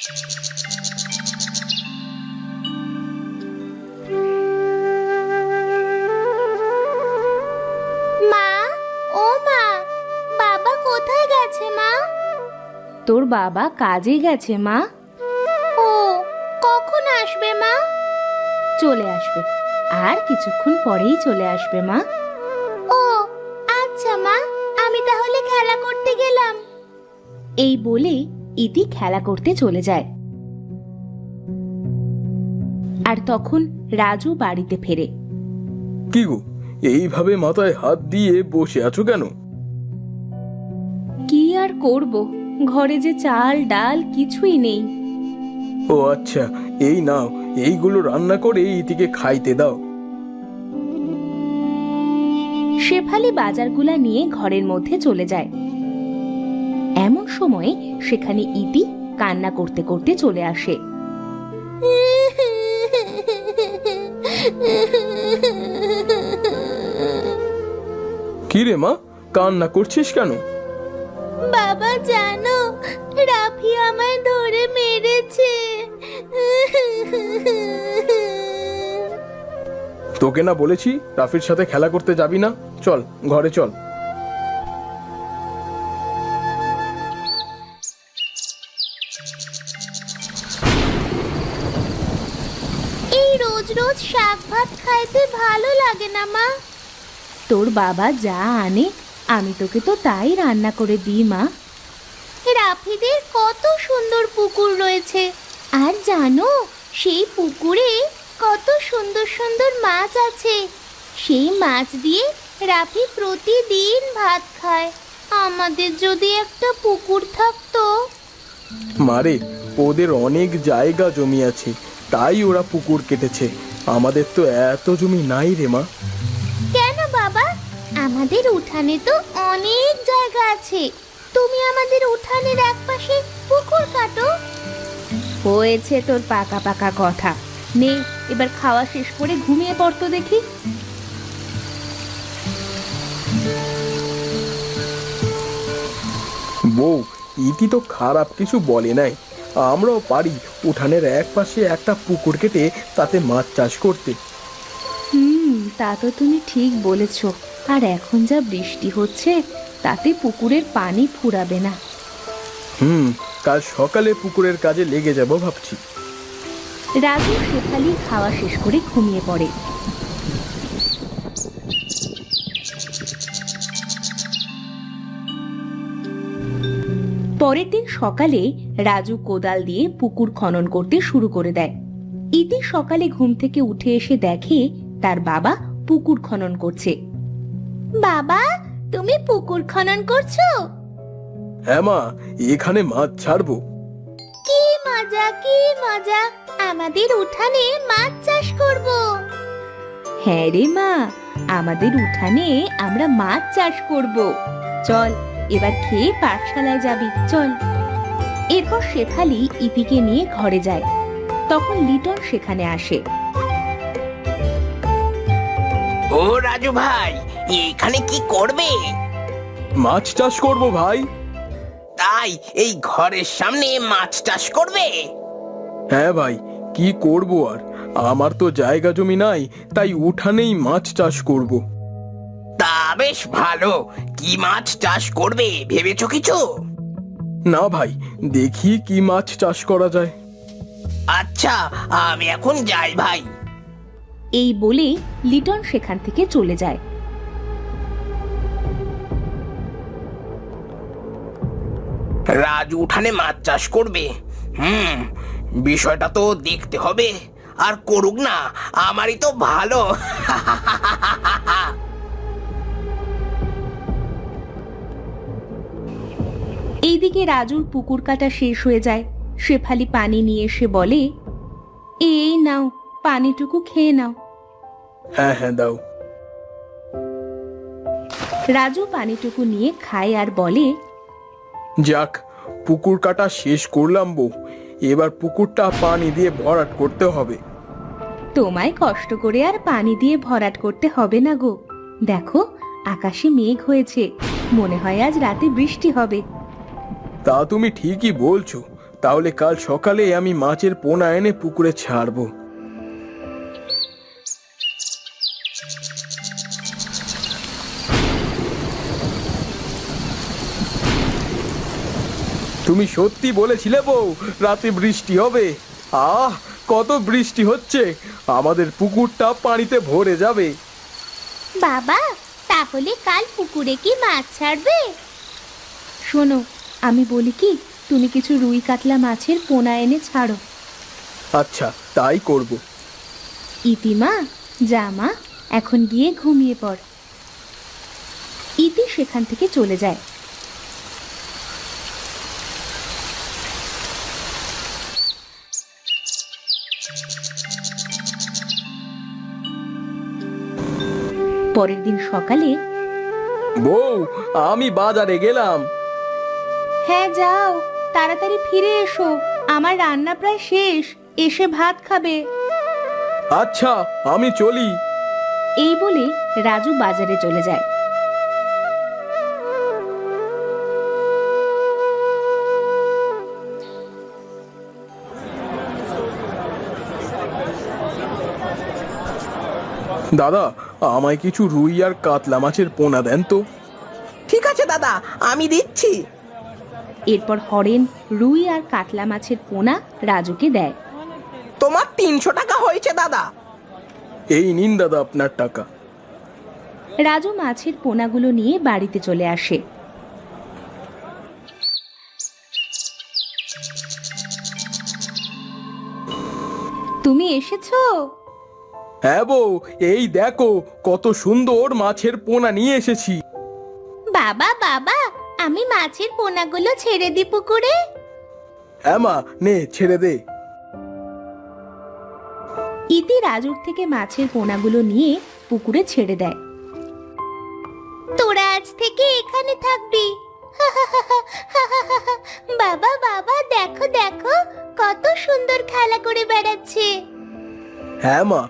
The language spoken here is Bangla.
মা, ও মা, বাবা কোথায় গেছে মা? তোর বাবা কাজে গেছে মা। ও, কখন আসবে মা? চলে আসবে, আর কিছুক্ষণ পরেই চলে আসবে মা। ও আচ্ছা মা, আমি তাহলে খেলা করতে গেলাম। এই বলে ইতি খেলা করতে চলে যায়। আর তখন রাজু বাড়িতে ফেরে। কি গো, এইভাবে মাথায় হাত দিয়ে বসে আছো কেন? কি আর করব, ঘরে যে চাল ডাল কিছুই নেই। ও আচ্ছা, এই নাও, এইগুলো রান্না করে ইতিকে খাইতে দাও। শেফালি বাজারগুলা নিয়ে ঘরের মধ্যে চলে যায়। এমন সময় সেখানে ইতি কান্না করতে করতে চলে আসে। কি রে মা, কান্না করছিস কেন? বাবা জানো, রাফি আমায় ধরে মেরেছে। তোকে না বলেছি রাফির সাথে খেলা করতে যাবি না? চল ঘরে চল। এই রোজ রোজ শাক ভাত খাইতে ভালো লাগে না মা। তোর বাবা যা আনে আমি তোকে তো তাই রান্না করে দিই মা। রাফিদের কত সুন্দর পুকুর রয়েছে, আর জানো সেই পুকুরে কত সুন্দর সুন্দর মাছ আছে। সেই মাছ দিয়ে রাফি প্রতিদিন ভাত খায়। আমাদের যদি একটা পুকুর থাকতো। মারে, ওদের অনেক জায়গা জমি আছে, তাই ওরা পুকুর কেটেছে। আমাদের তো এত জমি নাই রে মা। কেন বাবা, আমাদের উঠানে তো অনেক জায়গা আছে। তুমি আমাদের উঠানের একপাশে পুকুর কাটো। হয়েছে তোর পাকা পাকা কথা। নে, এবার খাওয়া শেষ করে ঘুমিয়ে পড়তো দেখি। বউ, ইতি তো খারাপ কিছু বলে নাই। আমরাও পারি উঠানের এক পাশে একটা পুকুর কেটে তাতে মাছ চাষ করতে। তা তো তুমি ঠিক বলেছ। আর এখন যা বৃষ্টি হচ্ছে তাতে পুকুরের পানি ফুরাবে না। কাল সকালে পুকুরের কাজে লেগে যাব ভাবছি। রাজু শেফালি খাওয়া শেষ করে ঘুমিয়ে পড়ে। পরের দিন সকালে রাজু কোদাল দিয়ে পুকুর খনন করতে শুরু করে দেয়। ইতি সকালে ঘুম থেকে উঠে এসে দেখে তার বাবা পুকুর খনন করছে। বাবা, তুমি পুকুর খনন করছো? হ্যাঁ মা, এখানে মাছ ছাড়বো। কি মজা, কি মজা! আমাদের উঠানে মাছ চাষ করব। হ্যাঁ রে মা, আমাদের উঠানে আমরা মাছ চাষ করব। চল, এবার খেয়ে পাঠশালায় যাবি, চল। এরপর শেফালি ইতিকে নিয়ে ঘরে যায়। তখন লিটন সেখানে আসে। ও রাজু ভাই, এখানে কি করবে? মাছ চাষ করব ভাই। তাই এই ঘরের সামনে মাছ চাষ করবে? হ্যাঁ ভাই, কি করব আর, আমার তো জায়গা জমি নাই, তাই উঠানেই মাছ চাষ করব। তা বেশ ভালো। কি মাছ চাষ করবে ভেবেছো কিছু? না ভাই, দেখি কি মাছ চাষ করা যায়। আচ্ছা, আমি এখন যাই ভাই। এই বলে লিটন সেখান থেকে চলে যায়। রাজু উঠানে মাছ চাষ করবে। বিষয়টা তো দেখতে হবে। আর করুক না, আমারই তো ভালো। এইদিকে রাজুর পুকুর কাটা শেষ হয়ে যায়। শেফালি পানি নিয়ে এসে বলে, এই নাও, পানিটুকু খেয়ে নাও। হ্যাঁ হ্যাঁ, দাও। রাজু পানিটুকু নিয়ে খায় আর বলে, যাক, পুকুর কাটা শেষ করলাম বউ। এবার পুকুরটা পানি দিয়ে ভরাট করতে হবে। তোমায় কষ্ট করে আর পানি দিয়ে ভরাট করতে হবে না গো। দেখো, আকাশে মেঘ হয়েছে, মনে হয় আজ রাতে বৃষ্টি হবে। তা তুমি ঠিকই বলছো, তাহলে কাল সকালে আমি মাছের পোনা এনে পুকুরে ছাড়বো। তুমি সত্যি বলেছিলে বউ রাতে বৃষ্টি হবে। আহ, কত বৃষ্টি হচ্ছে, আমাদের পুকুরটা পানিতে ভরে যাবে। বাবা, তাহলে কাল পুকুরে কি মাছ ছাড়বে? শোনো, আমি বলি কি, তুমি কিছু রুই কাতলা মাছের পোনা এনে ছাড়ো। আচ্ছা, তাই করব। ইতিমা, যা মা, এখন গিয়ে ঘুমিয়ে পড়। ইতি সেখান থেকে চলে যায়। পরের দিন সকালে, বউ, আমি বাজারে গেলাম। হ্যাঁ যাও, তাড়াতাড়ি ফিরে এসো, আমার রান্না প্রায় শেষ, এসে ভাত খাবে। আচ্ছা, আমি চলি। এই বলে রাজু বাজারে চলে যায়। দাদা, আমায় কিছু রুই আর কাতলা মাছের পোনা দেন তো। ঠিক আছে দাদা, আমি দিচ্ছি। এরপর হরেন রুই আর কাতলা মাছের পোনা রাজুকে দেয়। তোমার 300 টাকা হয়েছে দাদা। এই নিন দাদা আপনার টাকা। রাজু মাছের পোনাগুলো নিয়ে বাড়িতে চলে আসে। তুমি এসেছো? হ্যাঁ বউ, এই দেখো কত সুন্দর মাছের পোনা নিয়ে এসেছি। বাবা বাবা, আমি মাছের পোনাগুলো ছেড়ে দিই পুকুরে। হ্যাঁ মা, নে ছেড়ে দে। ইতি রাজুর থেকে মাছের পোনাগুলো নিয়ে পুকুরে ছেড়ে দেয়। তোরা আজ থেকে এখানে থাকবি। বাবা বাবা, দেখো দেখো কত সুন্দর খেলা করে বেড়াচ্ছে। হ্যাঁ মা,